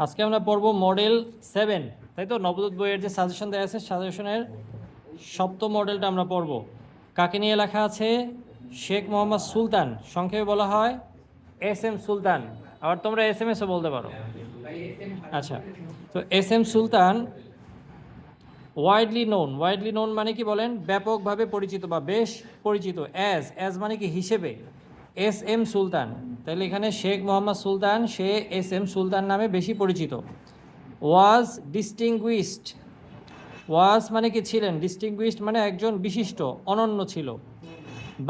আজকে আমরা পড়ব মডেল 7, তাই তো? নবদূত বইয়ের যে সাজেশন দেওয়া আছে, সাজেশনের সপ্তম মডেলটা আমরা পড়ব। কাকে নিয়ে লেখা আছে? শেখ মোহাম্মদ সুলতান, সংক্ষেপে বলা হয় এস এম সুলতান। আবার তোমরা এস এম এসও বলতে পারো। আচ্ছা, তো এস এম সুলতান ওয়াইডলি নোন মানে কি বলেন? ব্যাপকভাবে পরিচিত বা বেশ পরিচিত। অ্যাজ মানে কি? হিসেবে। এস এম সুলতান, তাহলে এখানে শেখ মোহাম্মদ সুলতান, সে এস এম সুলতান নামে বেশি পরিচিত। ওয়াজ ডিস্টিংগুইশড, ওয়াজ মানে কি? ছিলেন। ডিস্টিংগুইশড মানে একজন বিশিষ্ট, অনন্য ছিল।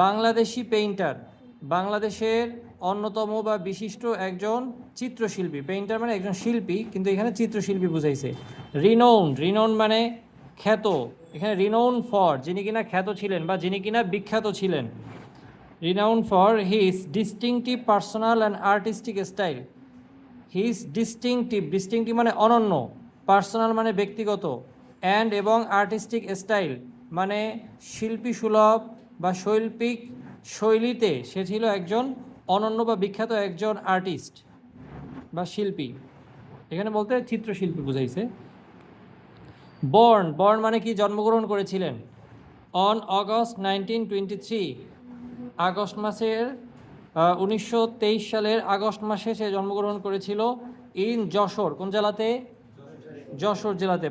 বাংলাদেশি পেইন্টার, বাংলাদেশের অন্যতম বা বিশিষ্ট একজন চিত্রশিল্পী। পেইন্টার মানে একজন শিল্পী, কিন্তু এখানে চিত্রশিল্পী বুঝাইছে। রিনোন মানে খ্যাত। এখানে রিনোন ফর, যিনি কিনা খ্যাত ছিলেন বা যিনি কিনা বিখ্যাত ছিলেন। Renowned for his distinctive personal and artistic style. His distinctive মানে অনন্য, পার্সোনাল মানে ব্যক্তিগত, অ্যান্ড এবং আর্টিস্টিক স্টাইল মানে শিল্পী সুলভ বা শৈল্পিক শৈলীতে সে ছিল একজন অনন্য বা বিখ্যাত একজন আর্টিস্ট বা শিল্পী। এখানে বলতে চিত্রশিল্পী বুঝাইছে। বর্ন মানে কি? জন্মগ্রহণ করেছিলেন। অন অগস্ট 1923, আগস্ট মাসের 1923 সালের আগস্ট মাসে সে জন্মগ্রহণ করেছিল। ইন যশোর, কোন জেলাতে? যশোর জেলাতে,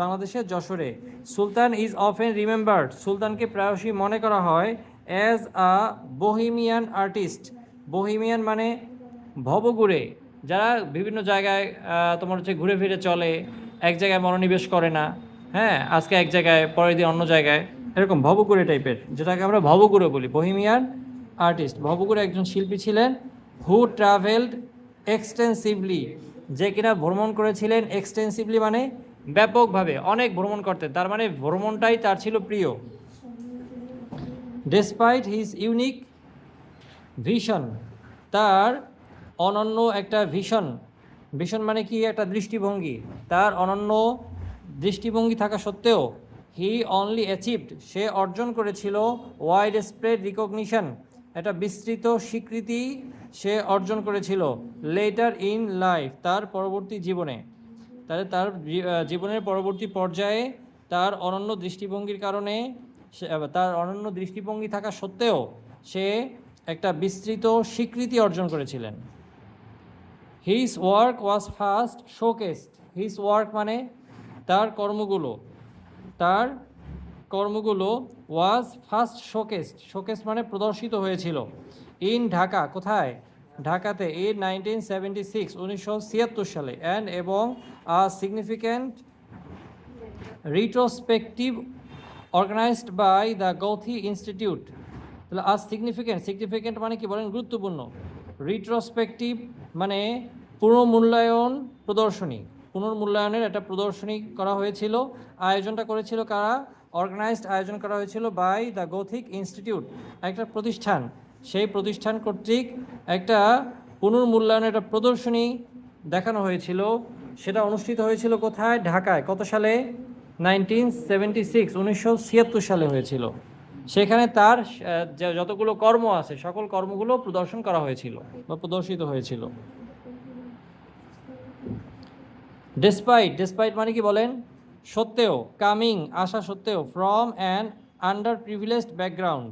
বাংলাদেশের যশোরে। সুলতান ইজ অফেন রিমেম্বার্ড, সুলতানকে প্রায়শই মনে করা হয় as a bohemian artist. Bohemian মানে ভবঘুরে, যারা বিভিন্ন জায়গায় তোমার হচ্ছে ঘুরে ফিরে চলে, এক জায়গায় মনোনিবেশ করে না। হ্যাঁ, আজকে এক জায়গায়, পরের দিন অন্য জায়গায়, এরকম ভবঘুরে টাইপের, যেটাকে আমরা ভবঘুরে বলি, বোহেমিয়ান আর্টিস্ট। ভবঘুরে একজন শিল্পী ছিলেন। হু ট্রাভেলড এক্সটেন্সিভলি, যে কিনা ভ্রমণ করেছিলেন। এক্সটেন্সিভলি মানে ব্যাপকভাবে, অনেক ভ্রমণ করতেন, তার মানে ভ্রমণটাই তার ছিল প্রিয়। ডেসপাইট হিজ ইউনিক ভিশন, তার অনন্য একটা ভিশন মানে কি? একটা দৃষ্টিভঙ্গি। তার অনন্য দৃষ্টিভঙ্গি থাকা সত্ত্বেও হি অনলি অ্যাচিভড, সে অর্জন করেছিল ওয়াইড স্প্রেড রিকগনিশন, একটা বিস্তৃত স্বীকৃতি সে অর্জন করেছিল। লেটার ইন লাইফ, তার পরবর্তী জীবনে। তাহলে তার জীবনের পরবর্তী পর্যায়ে তার অনন্য দৃষ্টিভঙ্গির কারণে, তার অনন্য দৃষ্টিভঙ্গি থাকা সত্ত্বেও সে একটা বিস্তৃত স্বীকৃতি অর্জন করেছিলেন। His work was first শোকেসড, his work মানে তার কর্মগুলো ওয়াজ ফার্স্ট শোকেস মানে প্রদর্শিত হয়েছিল। ইন ঢাকা, কোথায়? ঢাকাতে। ইন 1976 সালে। অ্যান্ড এবং significant retrospective organized by the Goethe Institute. তাহলে সিগনিফিক্যান্ট মানে কি বলেন? গুরুত্বপূর্ণ। রিট্রোস্পেকটিভ মানে পুনর্মূল্যায়নের একটা প্রদর্শনী করা হয়েছিল। আয়োজনটা করেছিল কারা? আয়োজন করা হয়েছিল বাই দ্য গথিক ইনস্টিটিউট, একটা প্রতিষ্ঠান। সেই প্রতিষ্ঠান কর্তৃক একটা পুনর্মূল্যায়নের একটা প্রদর্শনী দেখানো হয়েছিল। সেটা অনুষ্ঠিত হয়েছিল কোথায়? ঢাকায়। কত সালে? 1976 সালে হয়েছিল। সেখানে তার যতগুলো কর্ম আছে, সকল কর্মগুলো প্রদর্শন করা হয়েছিল বা প্রদর্শিত হয়েছিল। ডেসপাইট মানে কি বলেন? সত্ত্বেও। কামিং আসা সত্ত্বেও। From an under privileged background,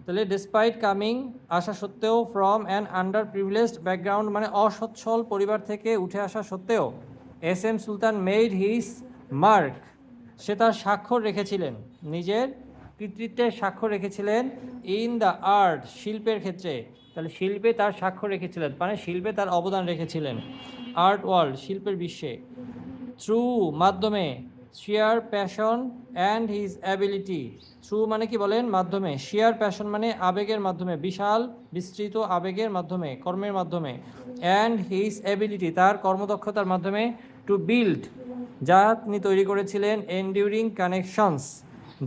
তাহলে ডেসপাইট কামিং আসা সত্ত্বেও, from an under privileged background মানে অসচ্ছল পরিবার থেকে উঠে আসা সত্ত্বেও, এস এম সুলতান মেড হিজ মার্ক, সে তার স্বাক্ষর রেখেছিলেন, নিজের কৃতিত্বের স্বাক্ষর রেখেছিলেন। ইন দ্য আর্ট, শিল্পের ক্ষেত্রে। তাহলে শিল্পে তার স্বাক্ষর রেখেছিলেন মানে শিল্পে তার অবদান রেখেছিলেন। আর্ট ওয়ার্ল্ড, শিল্পের বিশ্বে। থ্রু মাধ্যমে। Share passion and his ability, through মানে কি বলেন? মাধ্যমে। শেয়ার প্যাশন মানে আবেগের মাধ্যমে, বিশাল বিস্তৃত আবেগের মাধ্যমে, কর্মের মাধ্যমে। অ্যান্ড হিজ অ্যাবিলিটি, তার কর্মদক্ষতার মাধ্যমে। টু বিল্ড, যা তিনি তৈরি করেছিলেন। এন্ডিউরিং কানেকশনস,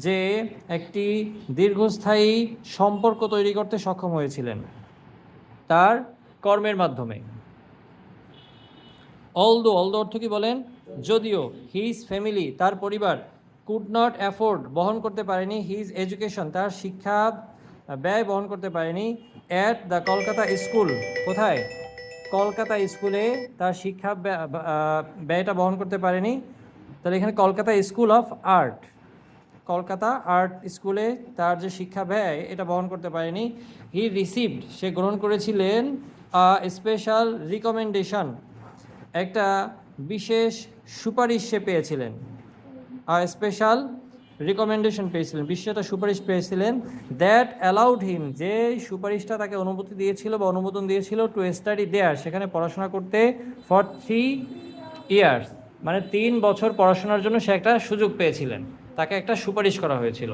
যে একটি দীর্ঘস্থায়ী সম্পর্ক তৈরি করতে সক্ষম হয়েছিলেন তার কর্মের মাধ্যমে। অলদো অর্থ কি বলেন? যদিও। হিজ ফ্যামিলি, তার পরিবার। কুড নট অ্যাফোর্ড, বহন করতে পারেনি। হিজ এডুকেশন, তার শিক্ষা ব্যয় বহন করতে পারেনি। অ্যাট দ্য কলকাতা স্কুল, কোথায়? কলকাতা স্কুলে তার শিক্ষা ব্যয়টা বহন করতে পারেনি। তাহলে এখানে Kolkata school of art, Kolkata art স্কুলে তার যে শিক্ষা ব্যয় এটা বহন করতে পারেনি। হি রিসিভড, সে গ্রহণ করেছিলেন স্পেশাল রিকমেন্ডেশন, একটা বিশেষ সুপারিশ সে পেয়েছিলেন। স্পেশাল রিকমেন্ডেশন পেয়েছিলেন, বিশেষ একটা সুপারিশ পেয়েছিলেন। দ্যাট অ্যালাউড হিম, যে সুপারিশটা তাকে অনুমতি দিয়েছিল বা অনুমোদন দিয়েছিল টু স্টাডি দেয়ার, সেখানে পড়াশোনা করতে ফর 3 ইয়ার্স, মানে 3 বছর পড়াশোনার জন্য সে একটা সুযোগ পেয়েছিলেন, তাকে একটা সুপারিশ করা হয়েছিল।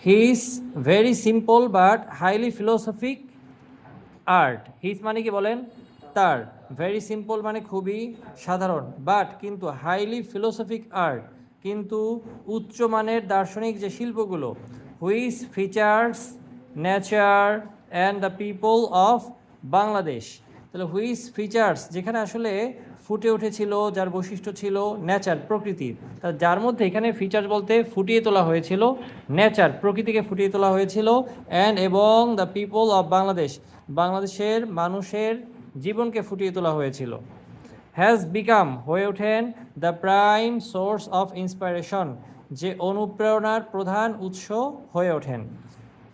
His very simple but highly philosophic art, his মানে কি বলেন, তার, ভেরি সিম্পল মানে খুবই সাধারণ, বাট কিন্তু হাইলি ফিলোসফিক আর্ট, কিন্তু উচ্চমানের দার্শনিক যে শিল্পগুলো, which features nature and the people of Bangladesh. তাহলে হুইচ ফিচার্স, যেখানে আসলে ফুটে উঠেছিল, যার বৈশিষ্ট্য ছিল নেচার, প্রকৃতির, যার মধ্যে এখানে ফিচার্স বলতে ফুটিয়ে তোলা হয়েছিল নেচার, প্রকৃতিকে ফুটিয়ে তোলা হয়েছিল, অ্যান্ড এবং দ্য পিপল অফ বাংলাদেশ, বাংলাদেশের মানুষের জীবনকে ফুটিয়ে তোলা হয়েছিল। হ্যাজ বিকাম, হয়ে ওঠেন the prime source of inspiration, যে অনুপ্রেরণার প্রধান উৎস হয়ে ওঠেন।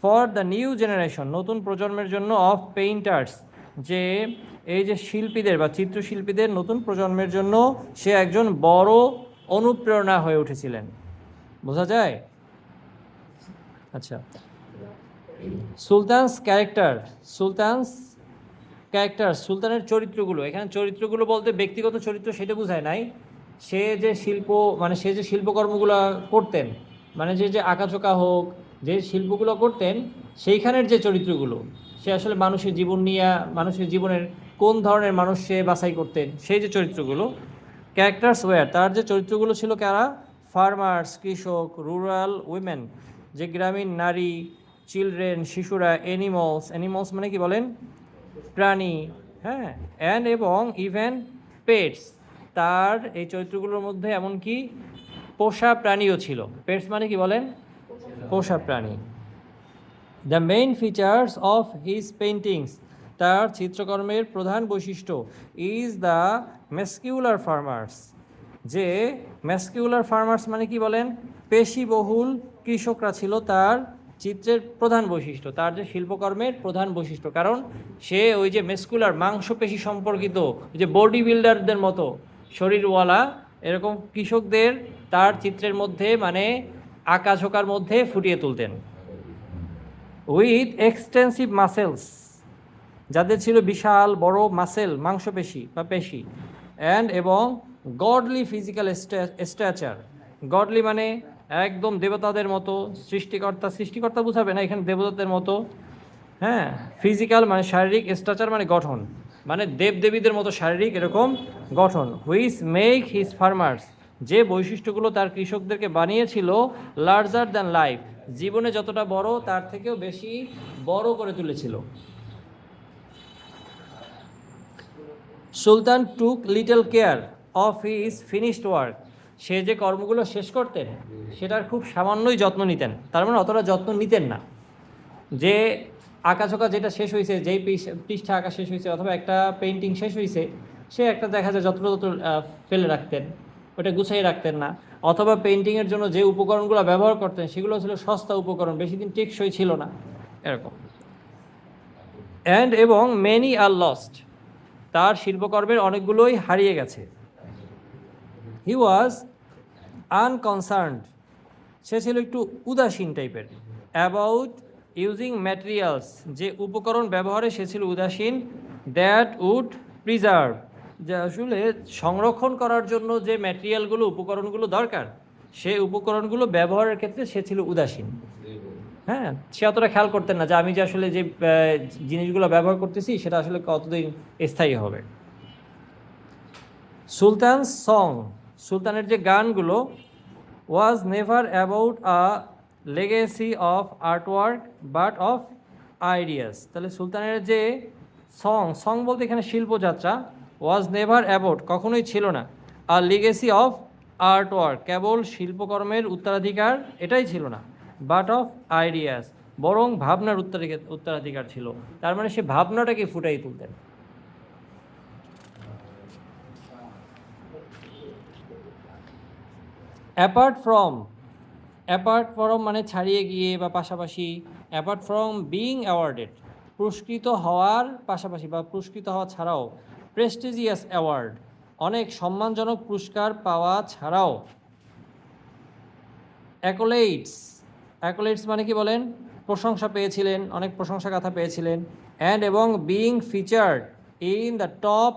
ফর দ্য নিউ জেনারেশন, নতুন প্রজন্মের জন্য, অফ পেইন্টার্স, যে এই যে শিল্পীদের বা চিত্রশিল্পীদের নতুন প্রজন্মের জন্য সে একজন বড় অনুপ্রেরণা হয়ে উঠেছিলেন। বোঝা যায়? আচ্ছা, সুলতানস ক্যারেক্টার, সুলতানের চরিত্রগুলো, এখানে চরিত্রগুলো বলতে ব্যক্তিগত চরিত্র সেটা বোঝায় নাই, সে যে শিল্পকর্মগুলো করতেন, মানে যে আঁকাচোকা হোক, যে শিল্পগুলো করতেন, সেইখানের যে চরিত্রগুলো, সে আসলে মানুষের জীবন নিয়ে, মানুষের জীবনের কোন ধরনের মানুষ সে বাছাই করতেন, সেই যে চরিত্রগুলো। ক্যারেক্টার্স ওয়্যার, তার যে চরিত্রগুলো ছিল কারা, ফার্মার্স, কৃষক, রুরাল উইমেন, যে গ্রামীণ নারী, চিলড্রেন, শিশুরা, অ্যানিমলস মানে কি বলেন, প্রাণী, হ্যাঁ, অ্যান্ড এবং ইভেন পেটস, তার এই চরিত্রগুলোর মধ্যে এমনকি পোষা প্রাণীও ছিল। পেটস মানে কি বলেন, পোষা প্রাণী। The main features of his paintings, তার চিত্রকর্মের প্রধান বৈশিষ্ট্য, ইজ দ্য ম্যাসকিউলার ফার্মার্স, যে ম্যাসকিউলার ফার্মার্স মানে কি বলেন, পেশিবহুল কৃষকরা ছিল তার চিত্রের প্রধান বৈশিষ্ট্য, তার যে শিল্পকর্মের প্রধান বৈশিষ্ট্য। কারণ সে ওই যে মেসকুলার, মাংসপেশি সম্পর্কিত, যে বডি বিল্ডারদের মতো শরীরওয়ালা এরকম কৃষকদের তার চিত্রের মধ্যে, মানে আঁকাঝোঁকার মধ্যে ফুটিয়ে তুলতেন। উইথ এক্সটেন্সিভ মাসেলস, যাদের ছিল বিশাল বড় মাসেল, মাংসপেশি বা পেশি, অ্যান্ড এবং গডলি ফিজিক্যাল স্ট্যাচার, গডলি মানে একদম দেবতাদের মতো, সৃষ্টিকর্তা বুঝাবে না এখানে, দেবতাদের মতো, হ্যাঁ। ফিজিক্যাল মানে শারীরিক, স্ট্রাকচার মানে গঠন, মানে দেবদেবীদের মতো শারীরিক এরকম গঠন। হুইচ মেক হিজ ফার্মার্স, যে বৈশিষ্ট্যগুলো তার কৃষকদেরকে বানিয়েছিল লার্জার দ্যান লাইফ, জীবনে যতটা বড় তার থেকেও বেশি বড় করে তুলেছিল। সুলতান took little care of his finished work, সে যে কর্মগুলো শেষ করতেন সেটার খুব সামান্যই যত্ন নিতেন, তার মানে অতটা যত্ন নিতেন না। যে আঁকাঝোঁকা যেটা শেষ হয়েছে, যেই পৃষ্ঠা আঁকা শেষ হয়েছে অথবা একটা পেইন্টিং শেষ হয়েছে, সে একটা দেখা যায় যত্র ফেলে রাখতেন, ওটা গুছিয়ে রাখতেন না। অথবা পেইন্টিংয়ের জন্য যে উপকরণগুলো ব্যবহার করতেন সেগুলো ছিল সস্তা উপকরণ, বেশি দিন টেকসই ছিল না, এরকম। অ্যান্ড এবং মেনি আর লস্ট, তার শিল্পকর্মের অনেকগুলোই হারিয়ে গেছে। হি ওয়াজ আনকনসার্নড, সে ছিল একটু উদাসীন টাইপের। অ্যাবাউট ইউজিং ম্যাটেরিয়ালস, যে উপকরণ ব্যবহারে সে ছিল উদাসীন। দ্যাট উড প্রিজার্ভ, যে আসলে সংরক্ষণ করার জন্য যে ম্যাটেরিয়ালগুলো, উপকরণগুলো দরকার, সেই উপকরণগুলো ব্যবহারের ক্ষেত্রে সে ছিল উদাসীন। হ্যাঁ, সে অতটা খেয়াল করতেন না যে আমি যে আসলে যে জিনিসগুলো ব্যবহার করতেছি সেটা আসলে কতদিন স্থায়ী হবে। সুলতান সং, সুলতানের যে গানগুলো, was never about a legacy of artwork but of ideas. তাহলে সুলতানের যে সং বলতে এখানে শিল্পযাত্রা, ওয়াজ নেভার অ্যাবাউট কখনোই ছিল না, আর লিগেসি অফ আর্টওয়ার্ক কেবল শিল্পকর্মের উত্তরাধিকার, এটাই ছিল না, বাট অফ আইডিয়াস বরং ভাবনার উত্তরাধিকার ছিল। তার মানে সে ভাবনাটাকে ফুটাই তুলতেন। অ্যাপার্ট ফ্রম মানে ছাড়িয়ে গিয়ে বা পাশাপাশি, অ্যাপার্ট ফ্রম বিইং অ্যাওয়ার্ডেড, পুরস্কৃত হওয়ার পাশাপাশি বা পুরস্কৃত হওয়া ছাড়াও, প্রেস্টিজিয়াস অ্যাওয়ার্ড, অনেক সম্মানজনক পুরস্কার পাওয়া ছাড়াও, অ্যাকোলেটস মানে কি বলেন, প্রশংসা পেয়েছিলেন, অনেক প্রশংসা কথা পেয়েছিলেন, অ্যান্ড এবং being featured in the top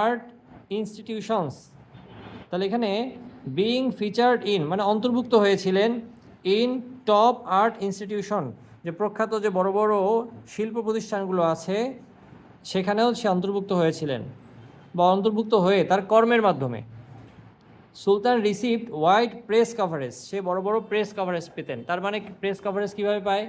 art institutions. তাহলে এখানে বিইং ফিচার্ড ইন মানে অন্তর্ভুক্ত হয়েছিলেন, ইন টপ আর্ট ইনস্টিটিউশন, যে প্রখ্যাত যে বড় বড় শিল্প প্রতিষ্ঠানগুলো আছে সেখানেও সে অন্তর্ভুক্ত হয়েছিলেন বা অন্তর্ভুক্ত হয়ে তার কর্মের মাধ্যমে। সুলতান রিসিভড ওয়াইড প্রেস কভারেজ, সে বড় বড় প্রেস কভারেজ পেতেন। তার মানে প্রেস কভারেজ কীভাবে পায়,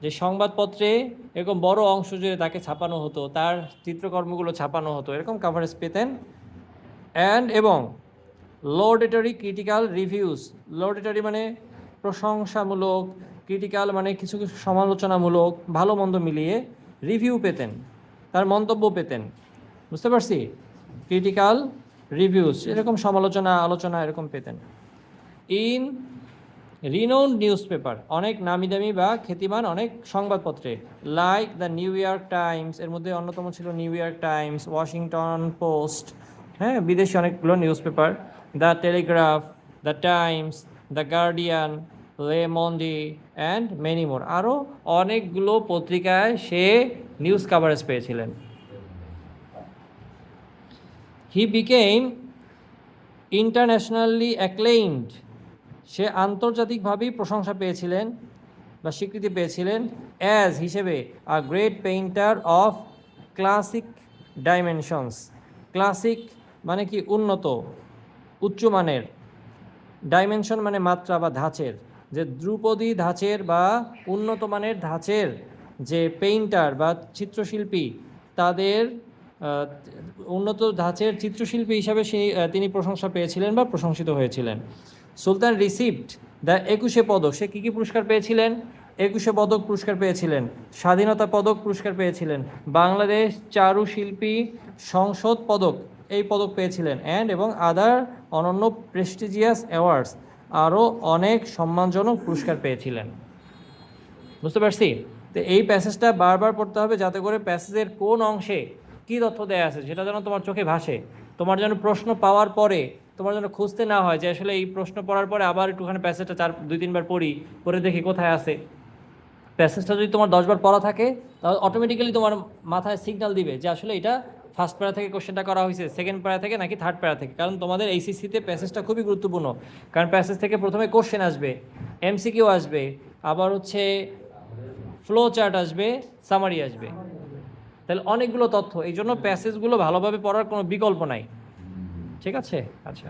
যে সংবাদপত্রে এরকম বড় অংশ জুড়ে তাকে ছাপানো হতো, তার চিত্রকর্মগুলো ছাপানো হতো, এরকম কভারেজ পেতেন। অ্যান্ড এবং লৌডেটরি ক্রিটিক্যাল রিভিউজ, লৌডেটরি মানে প্রশংসামূলক, ক্রিটিক্যাল মানে কিছু কিছু সমালোচনামূলক, ভালো মন্দ মিলিয়ে রিভিউ পেতেন, তার মন্তব্য পেতেন। বুঝতে পারছি? ক্রিটিক্যাল রিভিউজ এরকম আলোচনা এরকম পেতেন। ইন রিনোন্ড নিউজ পেপার, অনেক নামি দামি বা খ্যাতিমান অনেক সংবাদপত্রে, like the new York Times, এর মধ্যে অন্যতম ছিল new York Times, Washington post, হ্যাঁ বিদেশি অনেকগুলো news paper, the Telegraph, the Times, the guardian, লে মন্ডি অ্যান্ড মেনি মোর, আরও অনেকগুলো পত্রিকায় সে নিউজ কাভারেজ পেয়েছিলেন। হি বিকেম ইন্টারন্যাশনালি অ্যাক্লেইমড, সে আন্তর্জাতিকভাবেই প্রশংসা পেয়েছিলেন বা স্বীকৃতি পেয়েছিলেন, অ্যাজ হিসেবে a great painter of classic dimensions. Classic মানে কি উন্নত, উচ্চমানের, ডাইমেনশন মানে মাত্রা বা ধাঁচের, যে ধ্রুপদী ধাঁচের বা উন্নত মানের ধাঁচের যে পেইন্টার বা চিত্রশিল্পী, তাদের উন্নত ধাঁচের চিত্রশিল্পী হিসাবে তিনি প্রশংসা পেয়েছিলেন বা প্রশংসিত হয়েছিলেন। সুলতান রিসিভড দ্য 21 পদক, সে কী কী পুরস্কার পেয়েছিলেন? 21 পদক পুরস্কার পেয়েছিলেন, স্বাধীনতা পদক পুরস্কার পেয়েছিলেন, বাংলাদেশ চারুশিল্পী সংসদ পদক এই পদক পেয়েছিলেন, অ্যান্ড এবং আদার অনন্য প্রেস্টিজিয়াস অ্যাওয়ার্ডস, আরও অনেক সম্মানজনক পুরস্কার পেয়েছিলেন। বুঝতে পারছি? তো এই প্যাসেজটা বারবার পড়তে হবে যাতে করে প্যাসেজের কোন অংশে কী তথ্য দেওয়া আছে সেটা যেন তোমার চোখে ভাসে, তোমার যেন প্রশ্ন পাওয়ার পরে তোমার যেন খুঁজতে না হয় যে আসলে এই প্রশ্ন পড়ার পরে আবার একটুখানি প্যাসেজটা 2-3 বার পড়ে দেখি কোথায় আছে। প্যাসেজটা যদি তোমার 10 বার পড়া থাকে তাহলে অটোমেটিক্যালি তোমার মাথায় সিগন্যাল দিবে যে আসলে এটা ফার্স্ট প্যারা থেকে কোশ্চেনটা করা হয়েছে, সেকেন্ড প্যারা থেকে নাকি থার্ড প্যারা থেকে। কারণ তোমাদের এইচএসসিতে প্যাসেজটা খুবই গুরুত্বপূর্ণ, কারণ প্যাসেজ থেকে প্রথমে কোশ্চেন আসবে, এমসিকিউ আসবে, আবার হচ্ছে ফ্লো চার্ট আসবে, সামারি আসবে, তাহলে অনেকগুলো তথ্য। এই জন্য প্যাসেজগুলো ভালোভাবে পড়ার কোনো বিকল্প নাই। ঠিক আছে? আচ্ছা।